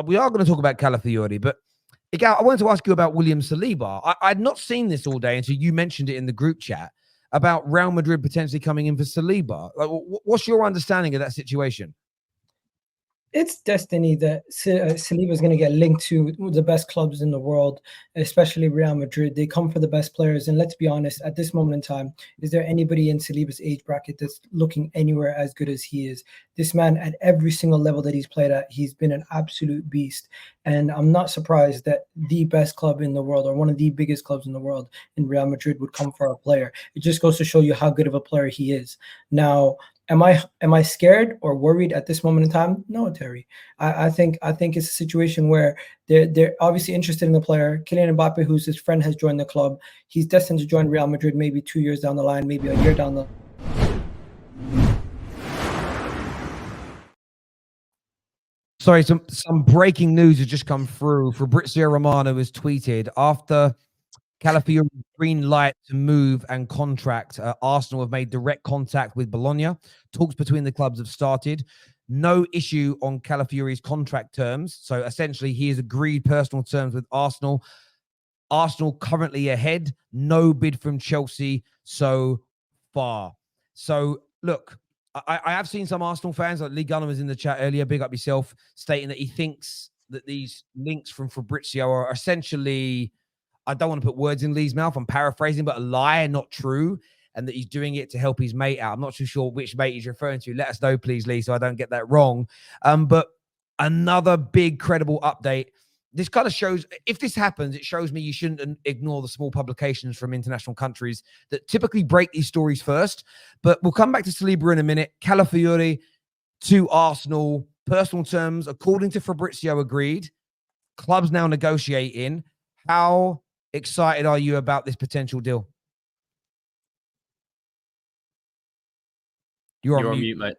we are going to talk about Calafiori, but again, I wanted to ask you about William Saliba. I'd not seen this all day until you mentioned it in the group chat about Real Madrid potentially coming in for Saliba. Like, what's your understanding of that situation? It's destiny that Saliba is going to get linked to the best clubs in the world, especially Real Madrid. They come for the best players. And let's be honest, at this moment in time, is there anybody in Saliba's age bracket that's looking anywhere as good as he is? This man, at every single level that he's played at, he's been an absolute beast. And I'm not surprised that the best club in the world, or one of the biggest clubs in the world, in Real Madrid, would come for a player. It just goes to show you how good of a player he is. Now, Am I scared or worried at this moment in time? No, Terry. I think it's a situation where they're obviously interested in the player. Kylian Mbappe, who's his friend, has joined the club. He's destined to join Real Madrid maybe 2 years down the line, maybe a year down the line. Sorry, some breaking news has just come through. Fabrizio Romano has tweeted after Calafiori green light to move and contract. Arsenal have made direct contact with Bologna. Talks between the clubs have started. No issue on Calafiori's contract terms. So essentially, he has agreed personal terms with Arsenal. Arsenal currently ahead. No bid from Chelsea so far. So look, I have seen some Arsenal fans, like Lee Gunner was in the chat earlier, big up yourself, stating that he thinks that these links from Fabrizio are essentially, I don't want to put words in Lee's mouth, I'm paraphrasing, but a lie, not true, and that he's doing it to help his mate out. I'm not too sure which mate he's referring to. Let us know, please, Lee, so I don't get that wrong. But another big credible update. This kind of shows, if this happens, it shows me you shouldn't ignore the small publications from international countries that typically break these stories first. But we'll come back to Saliba in a minute. Calafiori to Arsenal, personal terms, according to Fabrizio, agreed. Clubs now negotiating. How excited are you about this potential deal? You're on mute, mate.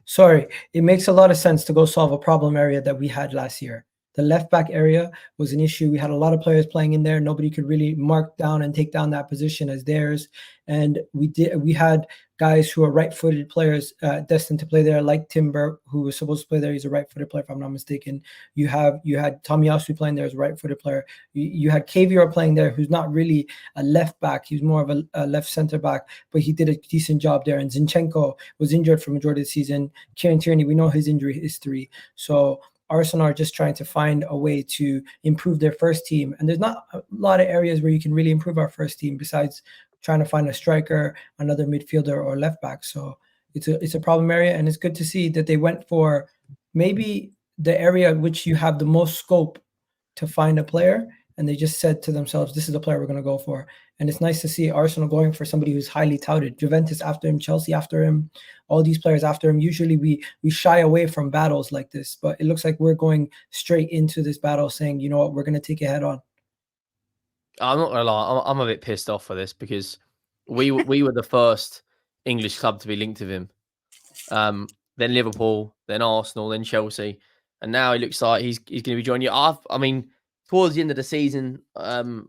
Sorry, it makes a lot of sense to go solve a problem area that we had last year. The left back area was an issue. We had a lot of players playing in there. Nobody could really mark down and take down that position as theirs. And we had guys who are right-footed players destined to play there, like Timber, who was supposed to play there. He's a right-footed player, if I'm not mistaken. You had Tomiyasu playing there as a right-footed player. You had Calafiori playing there, who's not really a left back. He's more of a left center back, but he did a decent job there. And Zinchenko was injured for the majority of the season. Kieran Tierney, we know his injury history. So Arsenal are just trying to find a way to improve their first team. And there's not a lot of areas where you can really improve our first team besides trying to find a striker, another midfielder, or left back. So it's a problem area, and it's good to see that they went for maybe the area in which you have the most scope to find a player, and they just said to themselves, this is the player we're going to go for. And it's nice to see Arsenal going for somebody who's highly touted. Juventus after him, Chelsea after him, all these players after him. Usually we shy away from battles like this, but it looks like we're going straight into this battle saying, you know what, we're going to take it head on. I'm not gonna lie, I'm a bit pissed off for this because we were the first English club to be linked with him. Then Liverpool, then Arsenal, then Chelsea, and now it looks like he's going to be joining you. I mean, towards the end of the season,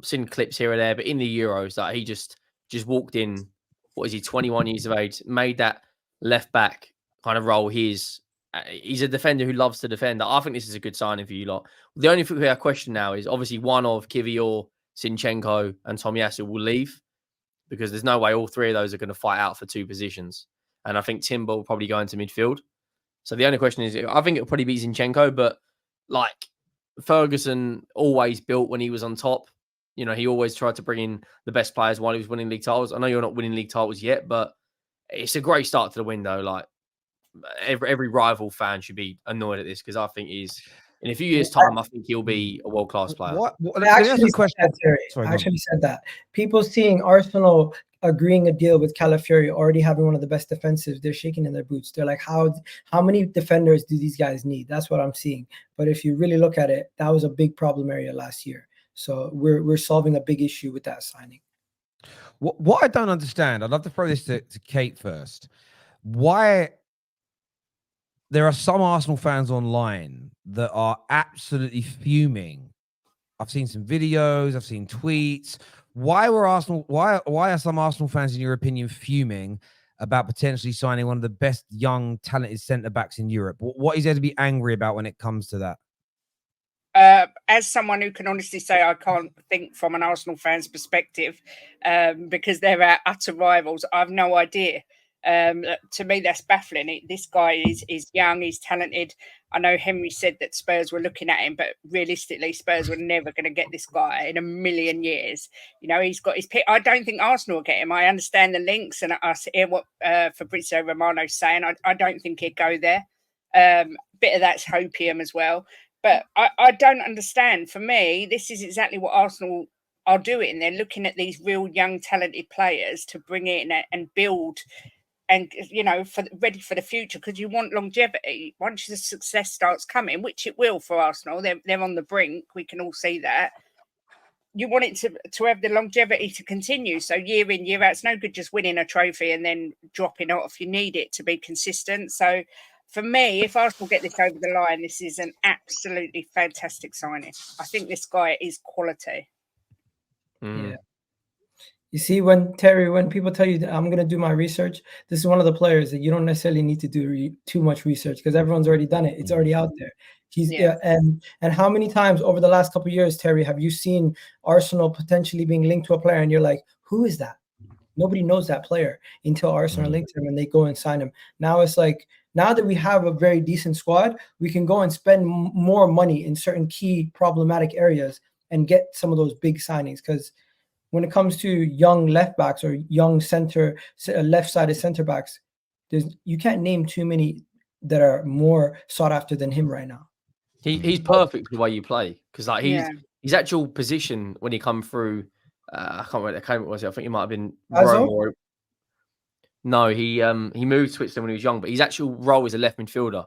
seen clips here or there, but in the Euros, that he just walked in. What is he? 21 years of age, made that left back kind of role. He's a defender who loves to defend. I think this is a good signing for you lot. The only thing we have question now is obviously one of Kivior, Zinchenko, and Tomiyasu will leave because there's no way all three of those are going to fight out for two positions. And I think Timber will probably go into midfield. So the only question is, I think it'll probably be Zinchenko, but like Ferguson always built when he was on top. You know, he always tried to bring in the best players while he was winning league titles. I know you're not winning league titles yet, but it's a great start to the window. Like every rival fan should be annoyed at this because I think in a few years' time, I think he'll be a world-class player. I actually said that. People seeing Arsenal agreeing a deal with Calafiori, already having one of the best defensives, they're shaking in their boots. They're like, how many defenders do these guys need? That's what I'm seeing. But if you really look at it, that was a big problem area last year. So we're solving a big issue with that signing. What I don't understand, I'd love to throw this to Kate first. Why there are some Arsenal fans online that are absolutely fuming. I've seen some videos, I've seen tweets. Why are some Arsenal fans, in your opinion, fuming about potentially signing one of the best young, talented centre backs in Europe. What is there to be angry about when it comes to that? As someone who can honestly say I can't think from an Arsenal fan's perspective, because they're our utter rivals, I have no idea. To me, that's baffling. This guy is young, he's talented. I know Henry said that Spurs were looking at him, but realistically, Spurs were never going to get this guy in a million years. You know, he's got his pick. I don't think Arsenal will get him. I understand the links, and I hear what Fabrizio Romano's saying. I don't think he'd go there. Bit of that's hopium as well. But I don't understand. For me, this is exactly what Arsenal are doing. They're looking at these real young, talented players to bring in and build, and ready for the future, because you want longevity. Once the success starts coming, which it will for Arsenal, they're on the brink. We can all see that. You want it to have the longevity to continue. So year in, year out, it's no good just winning a trophy and then dropping off. You need it to be consistent. So for me, if Arsenal get this over the line, this is an absolutely fantastic signing. I think this guy is quality. Yeah. You see, when people tell you that I'm going to do my research, this is one of the players that you don't necessarily need to do too much research, because everyone's already done it. It's already out there. And how many times over the last couple of years, Terry, have you seen Arsenal potentially being linked to a player and you're like, who is that? Nobody knows that player until Arsenal links him and they go and sign him. Now it's like, now that we have a very decent squad, we can go and spend more money in certain key problematic areas and get some of those big signings. Because when it comes to young left backs or young left-sided center backs, you can't name too many that are more sought after than him right now. He's perfect for the way you play, because like his actual position when he come through. I can't remember what was it. I think he might have been Rome or no. He moved to Switzerland when he was young, but his actual role is a left midfielder.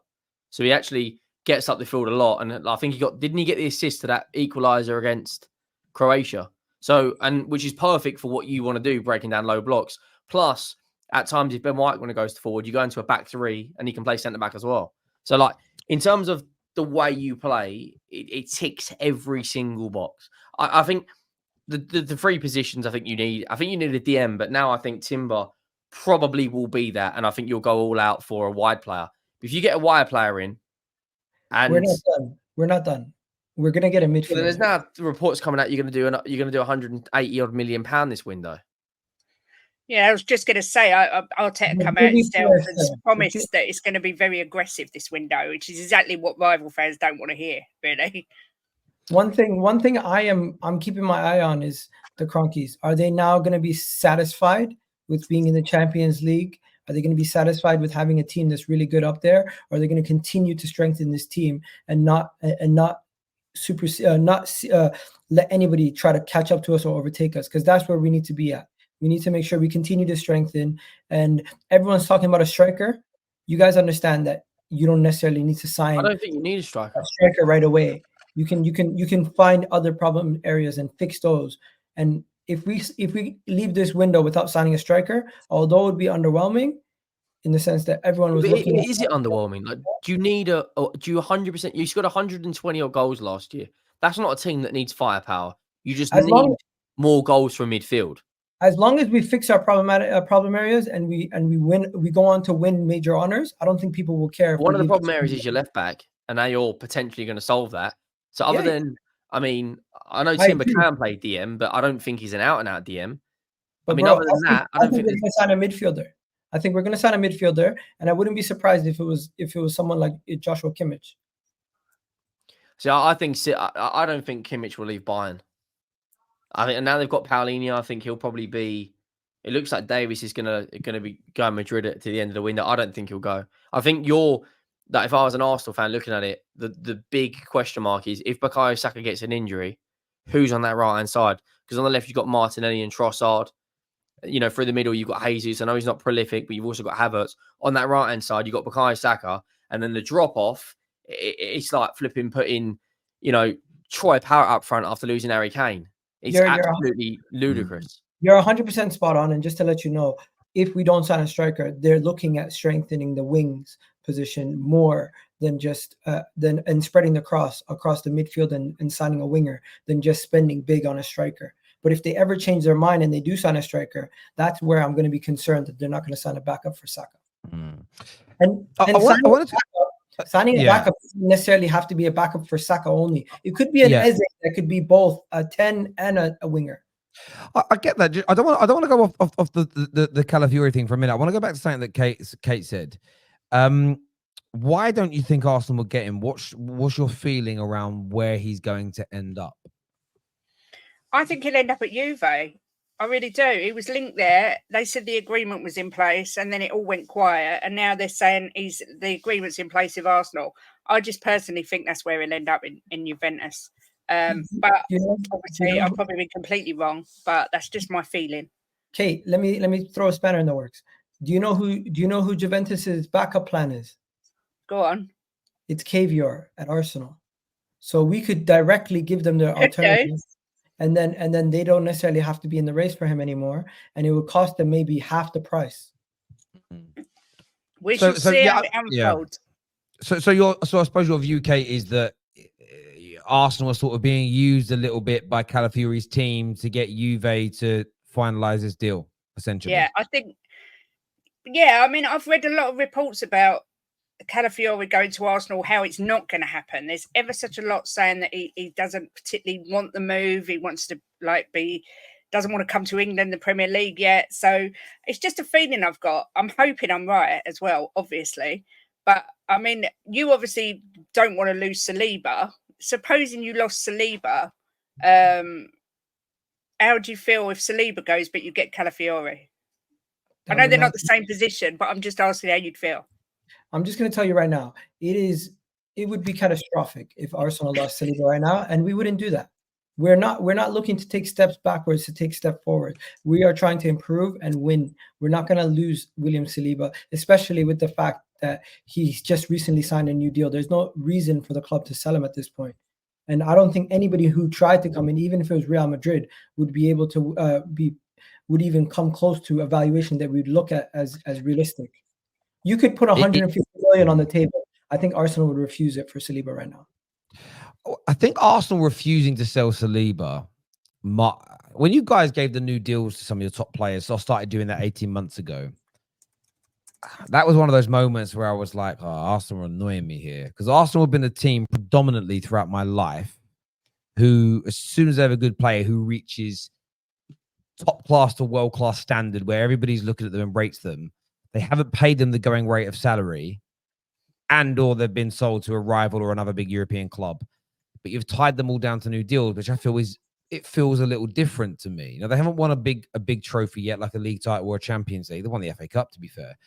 So he actually gets up the field a lot, and I think didn't he get the assist to that equaliser against Croatia? So, and which is perfect for what you want to do, breaking down low blocks. Plus, at times if Ben White when it goes forward, you go into a back three and he can play centre back as well. So, like in terms of the way you play, it ticks every single box. I think. The three positions I think you need a DM, but now I think Timber probably will be that, and I think you'll go all out for a wide player. If you get a wide player in, and we're not done. We're gonna get a midfielder. Well, there's now reports coming out. You're gonna do 180 odd million pound this window. Yeah, I was just going to say, Arteta come out himself and promised that it's going to be very aggressive this window, which is exactly what rival fans don't want to hear, really. One thing I'm keeping my eye on is the Cronkies. Are they now going to be satisfied with being in the Champions League? Are they going to be satisfied with having a team that's really good up there? Or are they going to continue to strengthen this team and not let anybody try to catch up to us or overtake us? Because that's where we need to be at. We need to make sure we continue to strengthen. And everyone's talking about a striker. You guys understand that you don't necessarily need to sign. I don't think you need a striker right away. You can find other problem areas and fix those. And if we leave this window without signing a striker, although it would be underwhelming in the sense that everyone was looking at. Is it underwhelming? Like, do you 100%? You scored 120 odd goals last year. That's not a team that needs firepower. You just need more goals from midfield. As long as we fix our problem areas and we win, we go on to win major honors. I don't think people will care. One of the problem areas is your left back, and now you're potentially going to solve that. So other than, I mean, I know Timber can play DM, but I don't think he's an out-and-out DM. But I mean, other than that, I don't think we're going to sign a midfielder. I think we're going to sign a midfielder, and I wouldn't be surprised if it was someone like Joshua Kimmich. So I don't think Kimmich will leave Bayern. I think, and now they've got Paulinho. I think he'll probably be. It looks like Davies is gonna be going Madrid to the end of the window. I don't think he'll go. I think that if I was an Arsenal fan looking at it, the big question mark is if Bukayo Saka gets an injury, who's on that right hand side? Because on the left you've got Martinelli and Trossard. You know, through the middle you've got Jesus. I know he's not prolific, but you've also got Havertz. On that right hand side you've got Bukayo Saka, and then the drop off. It's like flipping putting, Troy Parrott up front after losing Harry Kane. It's absolutely ludicrous. You're 100% spot on. And just to let you know, if we don't sign a striker, they're looking at strengthening the wings position more than just and spreading the cross across the midfield and signing a winger than just spending big on a striker. But if they ever change their mind and they do sign a striker, that's where I'm going to be concerned that they're not going to sign a backup for Saka. And signing a backup doesn't necessarily have to be a backup for Saka only. It could be an Eze that could be both a 10 and a winger. I get that. I don't want to go off the Calafiori thing for a minute. I want to go back to something that Kate said. Why don't you think Arsenal will get him? What's your feeling around where he's going to end up? I think he'll end up at Juve. I really do. He was linked there. They said the agreement was in place, and then it all went quiet. And now they're saying the agreement's in place with Arsenal. I just personally think that's where he'll end up in Juventus. But obviously, I'll probably be completely wrong. But that's just my feeling. Kate, let me throw a spanner in the works. Do you know who Juventus's backup plan is? Go on. It's Caviar at Arsenal. So we could directly give them their alternatives. And then they don't necessarily have to be in the race for him anymore, and it would cost them maybe half the price. We should see how it unfolds. So I suppose your view, Kate, is that Arsenal are sort of being used a little bit by Calafiori's team to get Juve to finalize this deal, essentially. Yeah, I think. Yeah, I mean, I've read a lot of reports about Calafiori going to Arsenal, how it's not going to happen. There's ever such a lot saying that he doesn't particularly want the move. He wants to doesn't want to come to England, the Premier League yet. So it's just a feeling I've got. I'm hoping I'm right as well, obviously. But I mean, you obviously don't want to lose Saliba. Supposing you lost Saliba, how do you feel if Saliba goes, but you get Calafiori? I know they're not the same position, but I'm just asking how you'd feel. I'm just going to tell you right now, it would be catastrophic if Arsenal lost Saliba right now, and we wouldn't do that. We're not looking to take steps backwards to take step forward. We are trying to improve and win. We're not going to lose William Saliba, especially with the fact that he's just recently signed a new deal. There's no reason for the club to sell him at this point. And I don't think anybody who tried to come in, even if it was Real Madrid, would be able to would even come close to a valuation that we'd look at as realistic. You could put 150 million on the table. I think Arsenal would refuse it for Saliba right now. I think Arsenal refusing to sell Saliba, when you guys gave the new deals to some of your top players, so I started doing that 18 months ago. That was one of those moments where I was like, oh, Arsenal are annoying me here. Because Arsenal have been a team predominantly throughout my life who, as soon as they have a good player who reaches top class to world class standard where everybody's looking at them and rates them, they haven't paid them the going rate of salary, and or they've been sold to a rival or another big European club. But you've tied them all down to new deals, which I feel feels a little different to me. You know, they haven't won a big trophy yet, like a league title or a Champions League. They won the FA Cup, to be fair.